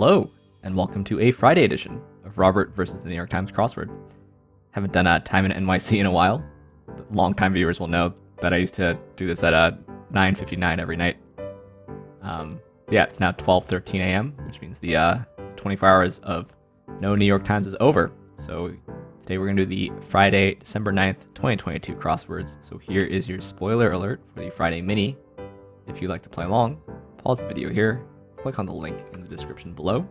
Hello, and welcome to a Friday edition of Robert versus the New York Times Crossword. Haven't done a Time in NYC in a while. Long-time viewers will know that I used to do this at 9:59 every night. Yeah, it's now 12:13 a.m., which means the 24 hours of no New York Times is over. So today we're going to do the Friday, December 9th, 2022 crosswords. So here is your spoiler alert for the Friday mini. If you'd like to play along, pause the video here, click on the link in the description below.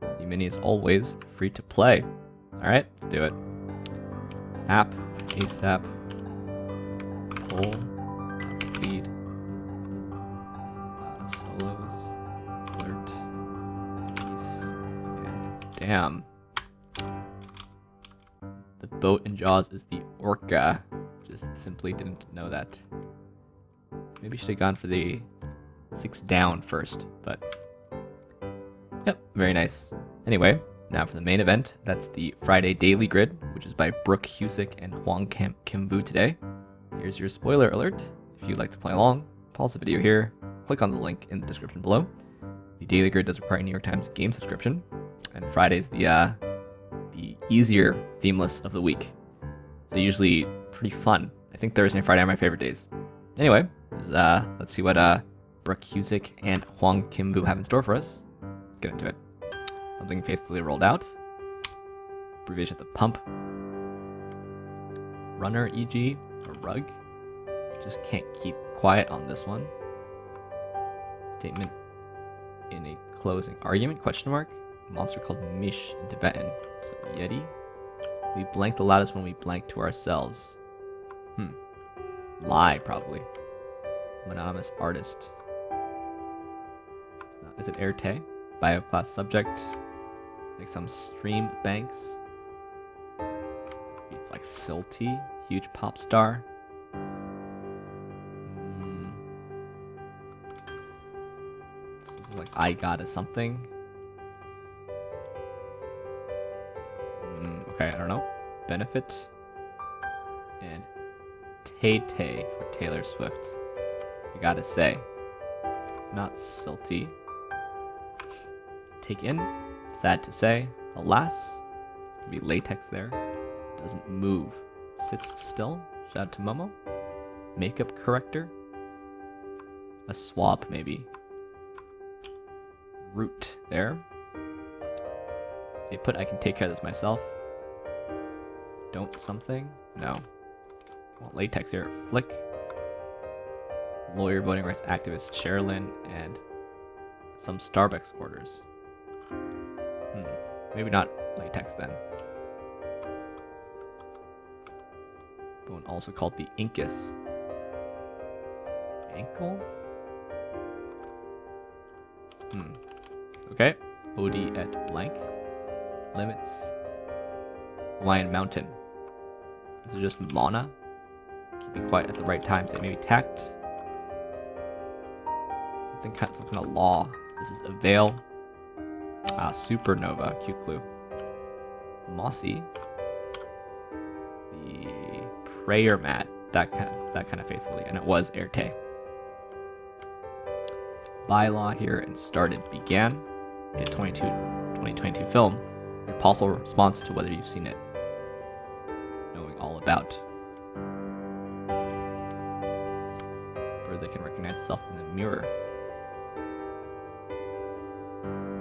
The mini is always free to play. Alright, let's do it. App, ASAP, pull, lead, solos, alert, piece, and damn. The boat in Jaws is the orca. Just simply didn't know that. Maybe should have gone for the 6 down first, but yep, very nice. Anyway, now for the main event. That's the Friday Daily Grid, which is by Brooke, Husic, and Hoang-Kim today. Here's your spoiler alert. If you'd like to play along, pause the video here, click on the link in the description below. The Daily Grid does require a New York Times game subscription, and Friday's the easier themeless of the week. So usually pretty fun. I think Thursday and Friday are my favorite days. Anyway, let's see what Brooke, Husic, and Hoang-Kim have in store for us. Let's get into it. Something faithfully rolled out. Abbreviation at the pump. Runner, e.g., a rug. Just can't keep quiet on this one. Statement in a closing argument, question mark. A monster called Mish in Tibetan. So Yeti. We blank the loudest when we blank to ourselves. Lie, probably. Anonymous artist. Is it Erte? Bioclass subject. Like some stream banks. It's like Silty. Huge pop star. This is like I Gotta Something. Okay, I don't know. Benefit. And Tay-Tay for Taylor Swift. I gotta say. Not Silty. Take in. Sad to say. Alas. Could be latex there. Doesn't move. Sits still. Shout out to Momo. Makeup corrector. A swab, maybe. Root there. Stay put. I can take care of this myself. Don't something? No. Want latex here. Flick. Lawyer, voting rights activist Sherilyn, and some Starbucks orders. Maybe not latex then. One also called the Incus. Ankle? Okay. OD at blank. Limits. Hawaiian Mountain. This is just Mana. Keeping quiet at the right time. Say maybe tact. Some kind of law. This is Avail. Supernova. Cute clue. Mossy. The prayer mat. That kind of faithfully. And it was Erte. Bylaw here and started began. A 2022 film. Your possible response to whether you've seen it. Knowing all about. Bird that can recognize itself in the mirror.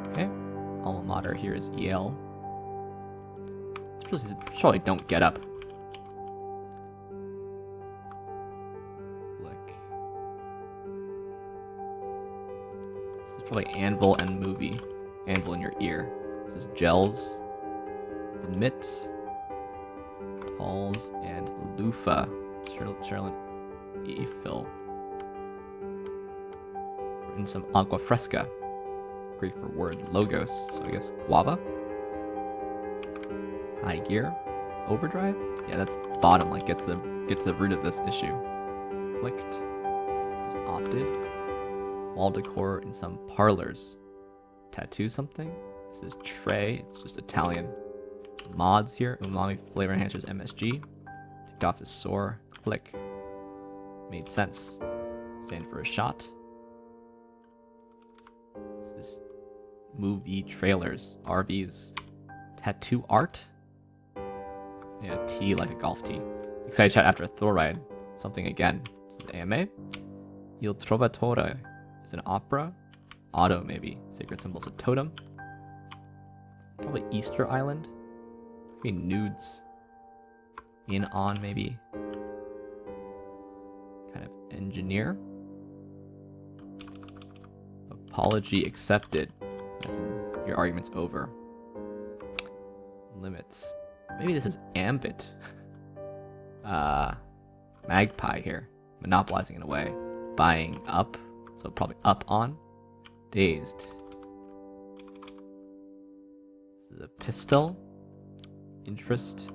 Okay. Alma mater here is Yale. Probably don't get up. Flick. This is probably anvil and movie. Anvil in your ear. This is gels. Admit. Talls and loofah. Sherilyn Eiffel. In some agua fresca. Greek for word. Logos. So I guess guava. High gear. Overdrive? Yeah, that's bottom, like get to the root of this issue. Clicked. This is opted. Wall decor in some parlors. Tattoo something? This is tray, it's just Italian. Mods here, umami flavor enhancers MSG. Ticked off is sore. Click. Made sense. Stand for a shot. This is movie trailers, RVs, tattoo art. Yeah, T like a golf tee. Excited chat after a Thor ride. Something again. This is AMA. Il Trovatore is an opera. Auto maybe. Sacred symbols a totem. Probably Easter Island. Maybe nudes. In on maybe. Kind of engineer. Apology accepted. As in your argument's over. Limits. Maybe this is ambit. Magpie here. Monopolizing in a way. Buying up. So probably up on. Dazed. This is a pistol. Interest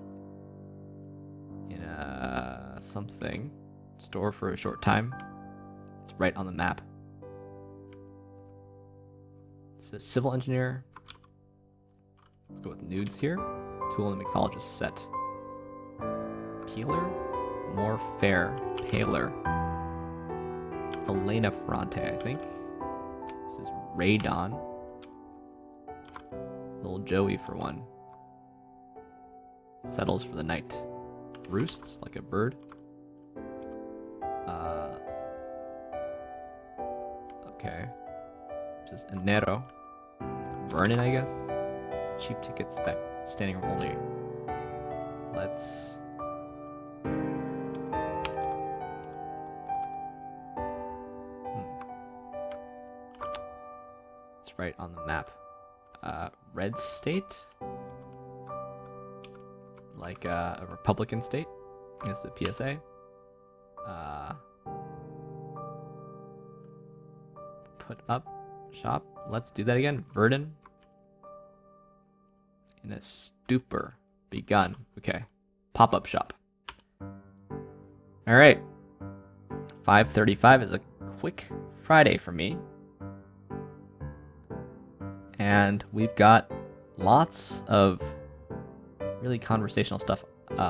in a something. Store for a short time. It's right on the map. It's a civil engineer. Let's go with nudes here. Tool and mixologist set. Peeler. More fair. Paler. Elena Ferrante, I think. This is Radon. Little Joey for one. Settles for the night. Roosts like a bird. Okay. This is Enero. Vernon, I guess. Cheap ticket spec. Standing room only. Let's... It's right on the map. Red state? Like a Republican state? It's the PSA. Put up shop. Let's do that again. Verdun. In a stupor. Begun. Okay. Pop-up shop. Alright. 5:35 is a quick Friday for me. And we've got lots of really conversational stuff.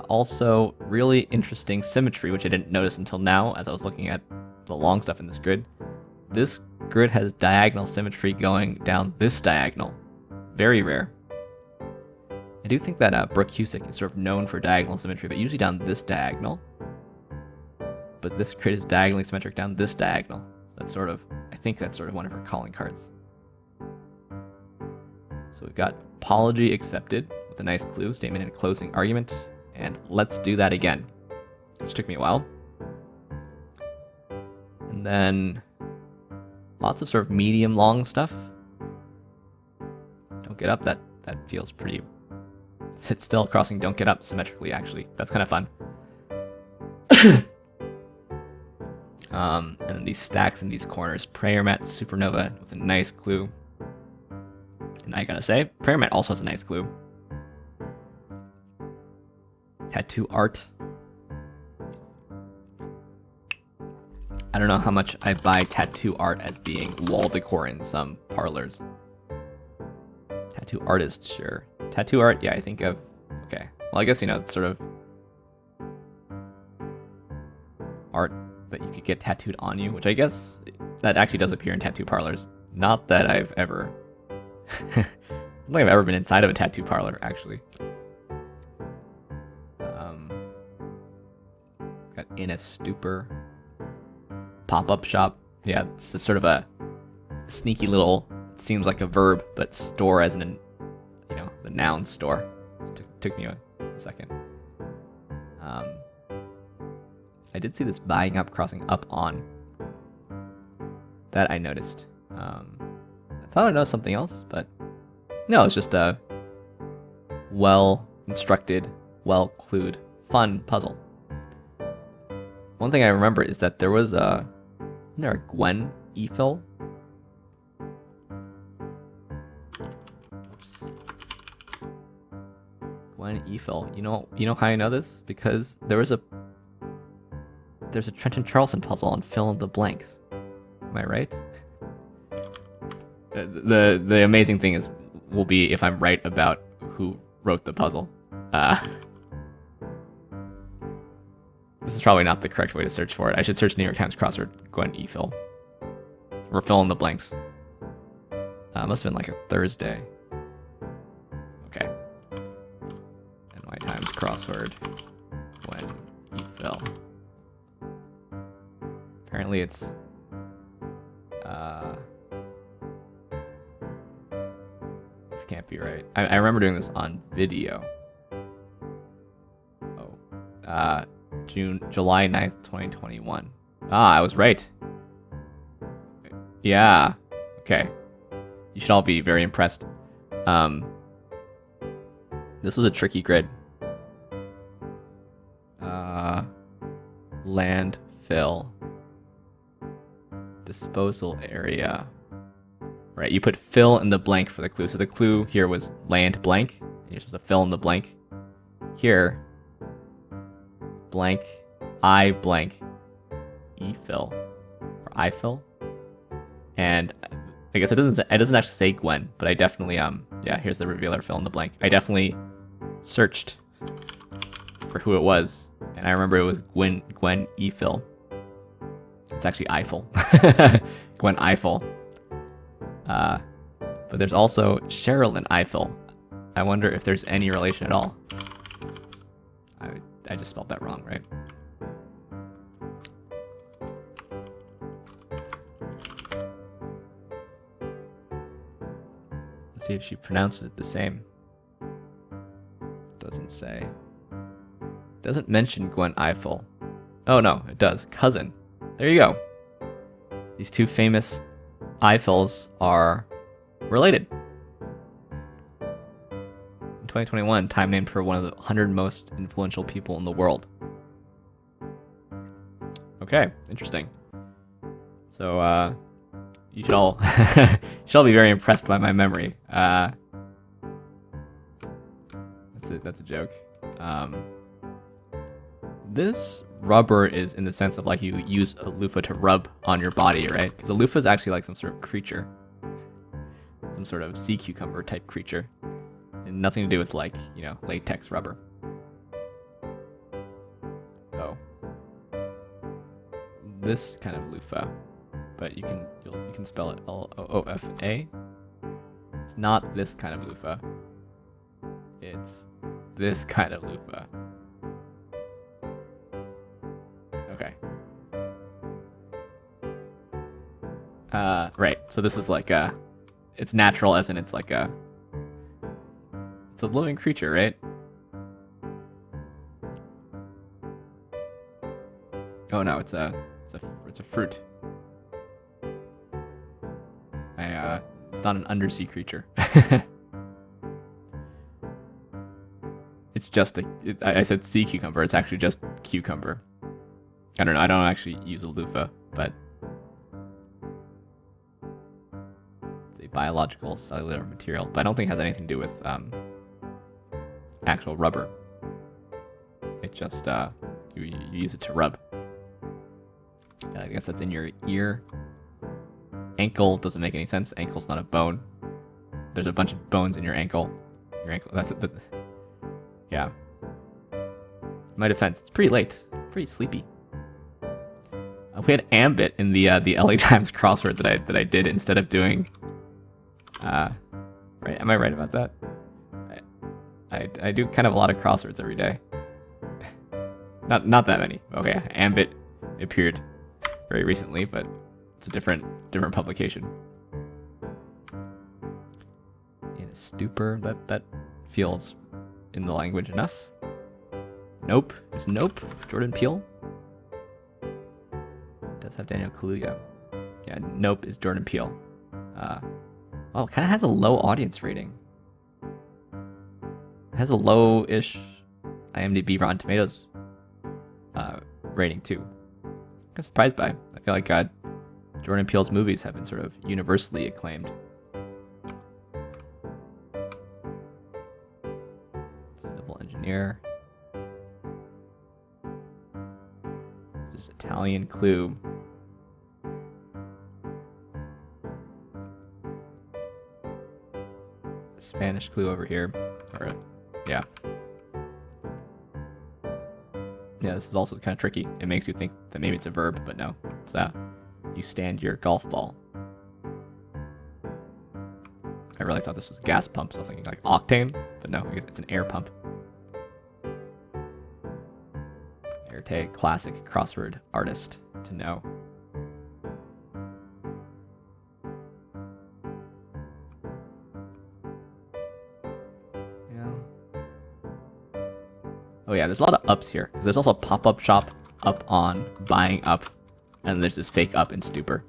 Also, really interesting symmetry, which I didn't notice until now as I was looking at the long stuff in this grid. This grid has diagonal symmetry going down this diagonal. Very rare. I do think that Brooke Husic is sort of known for diagonal symmetry, but usually down this diagonal. But this grid is diagonally symmetric down this diagonal. That's sort of, I think that's sort of one of her calling cards. So we've got apology accepted with a nice clue, statement and closing argument, and let's do that again, which took me a while. And then lots of sort of medium long stuff. Don't get up, that feels pretty... Sit still, crossing don't get up symmetrically, actually. That's kind of fun. And then these stacks in these corners. Prayer mat, supernova with a nice clue. And I gotta say, prayer mat also has a nice clue. Tattoo art. I don't know how much I buy tattoo art as being wall decor in some parlors. Tattoo artist, sure. Tattoo art, yeah, I think of... Okay. Well, I guess, you know, it's sort of... art that you could get tattooed on you, which I guess that actually does appear in tattoo parlors. Not that I've ever... I don't think I've ever been inside of a tattoo parlor, actually. Got In a Stupor. Pop-up shop. Yeah, it's a sort of a sneaky little... It seems like a verb, but store as in, you know, the noun store. Took me a second. I did see this buying up, crossing up on. That I noticed. I thought I noticed something else, but no, it's just a well-instructed, well-clued, fun puzzle. One thing I remember is that there was isn't there a Gwen Eiffel? Oops. Gwen Eiffel. You know how I know this? Because there's a Trenton Charleston puzzle on fill in the blanks. Am I right? The amazing thing will be if I'm right about who wrote the puzzle. This is probably not the correct way to search for it. I should search New York Times Crossword Gwen Eiffel. Or fill in the blanks. Must have been like a Thursday. Okay. NY Times Crossword. When he fell. Apparently it's... This can't be right. I remember doing this on video. Oh. July 9th, 2021. Ah, I was right. Yeah. Okay. You should all be very impressed. This was a tricky grid. Landfill. Disposal area. Right, you put fill in the blank for the clue. So the clue here was land blank. You're supposed to fill in the blank. Here, blank, I blank, E fill, or I fill. And I guess it doesn't actually say Gwen, but I definitely yeah, here's the revealer, fill in the blank. I definitely searched for who it was, and I remember it was Gwen Eiffel. It's actually Eiffel. Gwen Eiffel. But there's also Sherilyn Eiffel. I wonder if there's any relation at all. I just spelled that wrong, right? Let's see if she pronounces it the same. Doesn't say. Doesn't mention Gwen Eiffel. Oh no, it does. Cousin. There you go. These two famous Eiffels are related. In 2021, Time named her one of the 100 most influential people in the world. Okay, interesting. So, you should all be very impressed by my memory. That's a joke. This rubber is in the sense of like you use a loofah to rub on your body, right? Because a loofah is actually like some sort of creature. Some sort of sea cucumber type creature. And nothing to do with like, you know, latex rubber. Oh. This kind of loofah. But you can spell it L-O-O-F-A. It's not this kind of loofah. It's this kind of loofah. Okay. Right. So this is like a... It's natural as in it's like a... It's a living creature, right? Oh no, it's a fruit. It's not an undersea creature. It's just I said sea cucumber. It's actually just cucumber. I don't know. I don't actually use a loofah, but it's a biological cellular material. But I don't think it has anything to do with actual rubber. It just you use it to rub. I guess that's in your ear. Ankle doesn't make any sense. Ankle's not a bone. There's a bunch of bones in your ankle. Yeah. My defense, it's pretty late. Pretty sleepy. We had ambit in the LA Times crossword that I did instead of doing. Right? Am I right about that? I do kind of a lot of crosswords every day. Not that many. Okay, ambit appeared very recently, but it's a different publication. In a stupor, that feels in the language enough. Nope. Is Nope Jordan Peele? It does have Daniel Kaluuya. Yeah, Nope is Jordan Peele. Oh, it kind of has a low audience rating. It has a low-ish IMDb Rotten Tomatoes rating too. I'm surprised by. I feel like Jordan Peele's movies have been sort of universally acclaimed. Civil engineer. This is Italian clue. Spanish clue over here. Or, yeah. Yeah, this is also kind of tricky. It makes you think that maybe it's a verb, but no. It's you stand your golf ball. I really thought this was a gas pump, so I was thinking like octane, but no, I guess it's an air pump. Airtag, classic crossword artist to know. Oh yeah, there's a lot of ups here. There's also a pop-up shop up on buying up, and there's this fake up in stupor.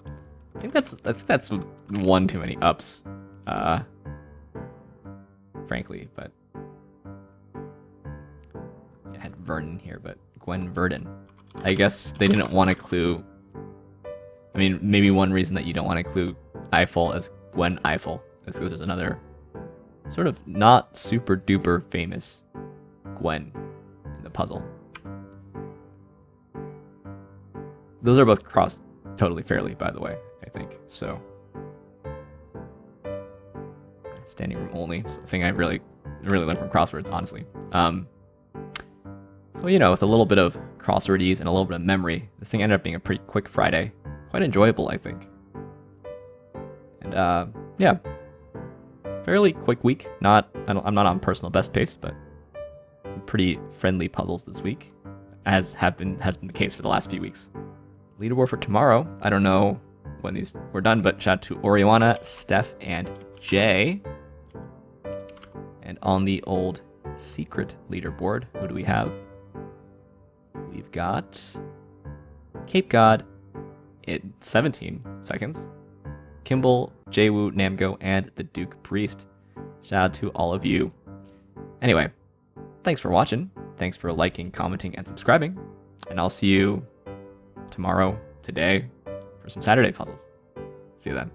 I think that's one too many ups, frankly. But I had Vernon here, but Gwen Verdon. I guess they didn't want to clue. I mean, maybe one reason that you don't want to clue Eiffel as Gwen Eiffel is because there's another sort of not super duper famous Gwen in the puzzle. Those are both crossed totally fairly, by the way, I think. So standing room only. It's a thing I really learned from crosswords, honestly. So you know, with a little bit of crossword ease and a little bit of memory, this thing ended up being a pretty quick Friday. Quite enjoyable, I think. And yeah, fairly quick week. I'm not on personal best pace, but some pretty friendly puzzles this week, as has been the case for the last few weeks. Leaderboard for tomorrow. I don't know when these were done, but shout out to Oriana, Steph, and Jay. And on the old secret leaderboard, who do we have? We've got Cape God in 17 seconds. Kimball, Jaywu, Namgo, and the Duke Priest. Shout out to all of you. Anyway, thanks for watching. Thanks for liking, commenting, and subscribing. And I'll see you tomorrow, today, for some Saturday puzzles. See you then.